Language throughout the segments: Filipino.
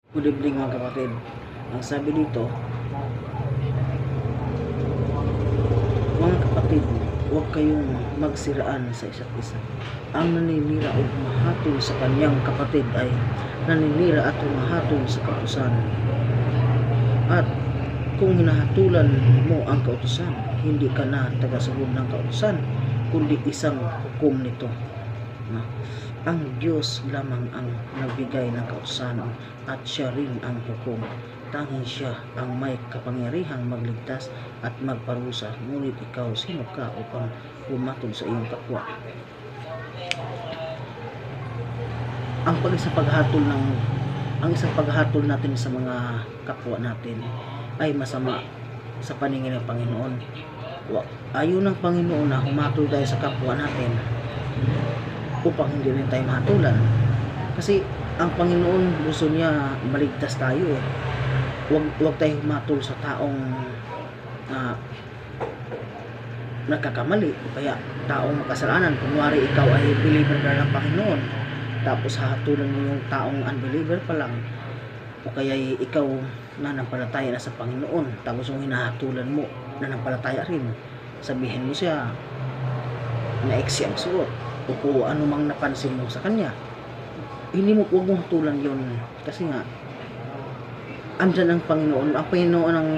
Good evening mga kapatid. Ang sabi dito, mga kapatid, huwag kayong magsiraan sa isa't isa. Ang naninira o humahatol sa kanyang kapatid ay naninira at humahatol sa kautusan. At kung hinahatulan mo ang kautusan, hindi ka na taga-sunod ng kautusan, kundi isang hukom nito. Ang Diyos lamang ang nagbigay ng kautusan at siya rin ang hukom. Tanging siya ang may kapangyarihang magligtas at magparusa. Ngunit ikaw, sino ka upang humatol sa iyong kapwa? Ang isang paghatol natin sa mga kapwa natin ay masama sa paningin ng Panginoon. Ayaw ng Panginoon na humatol tayo sa kapwa natin upang hindi rin tayo mahatulan. Kasi ang Panginoon gusto niya maligtas tayo eh. Huwag tayo humatol sa taong nagkakamali o kaya taong makasalanan. Kunwari ikaw ay believer na ng Panginoon, tapos hahatulan mo yung taong unbeliever pa lang, o kaya ikaw nanampalataya na sa Panginoon, tapos yung hinahatulan mo nanampalataya rin, sabihin mo siya na eksi ang suot o kung ano mang napansin mo sa kanya, huwag mong hatulan yun. Kasi nga andyan ang Panginoon ang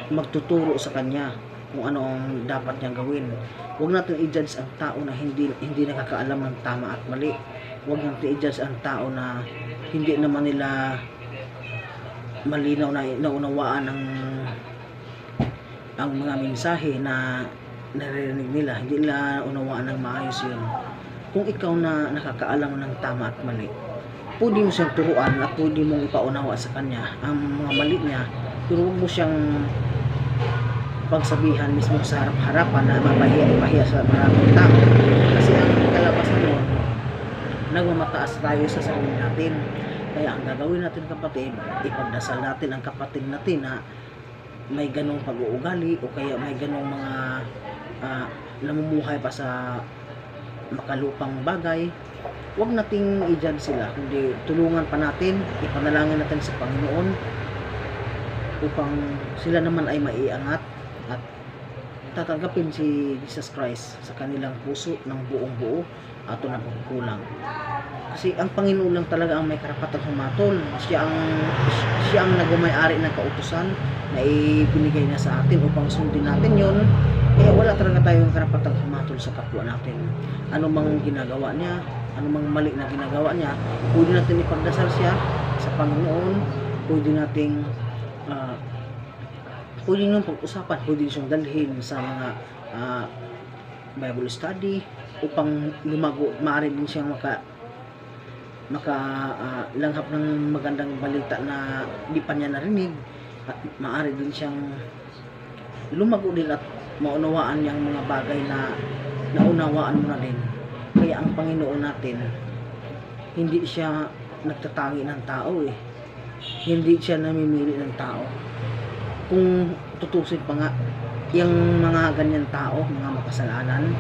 magtuturo sa kanya kung ano ang dapat niyang gawin. Huwag natin i-judge ang tao na hindi nakakaalam ng tama at mali. Huwag natin i-judge ang tao na hindi naman nila malinaw na naunawaan ang mga mensahe na naririnig nila, hindi nila unawaan ng maayos yun. Kung ikaw na nakakaalam ng tama at mali, pwede mo siyang turuan at pwede mong ipaunawa sa kanya ang mga mali niya, pero huwag mo siyang pagsabihan mismo sa harap-harapan na mapahiya sa maraming tao. Kasi ang kalabasan mo, nagmamataas tayo sa sarili natin. Kaya ang gagawin natin kapatid, ipagdasal natin ang kapatid natin na may ganong pag-uugali o kaya may ganong mga namumuhay pa sa makalupang bagay. Huwag nating i-judge sila, kundi tulungan pa natin, ipanalangin natin sa Panginoon upang sila naman ay maiangat at tatanggapin si Jesus Christ sa kanilang puso ng buong buo at ng pagkukulang. Kasi ang Panginoon lang talaga ang may karapatang humatol. Siya ang nagmamay-ari ng kautusan na ibinigay na sa atin upang sundin natin yon. Kaya wala talaga tayong karapatang humatol sa kapwa natin. Ano mang ginagawa niya, ano mang mali na ginagawa niya, pwede natin ipagdasal siya sa Panginoon, pwede nating pwede nyung pag-usapan, pwede siyang dalhin sa mga Bible study upang lumago. Maaari din siyang langhap ng magandang balita na di pa niya narinig, at maaari din siyang lumago din at maunawaan niyang mga bagay na naunawaan mo na din. Kaya ang Panginoon natin, hindi siya nagtatangi ng tao eh. Hindi siya namimili ng tao. Kung tutusin pa nga, yung mga ganyan tao, mga makasalanan,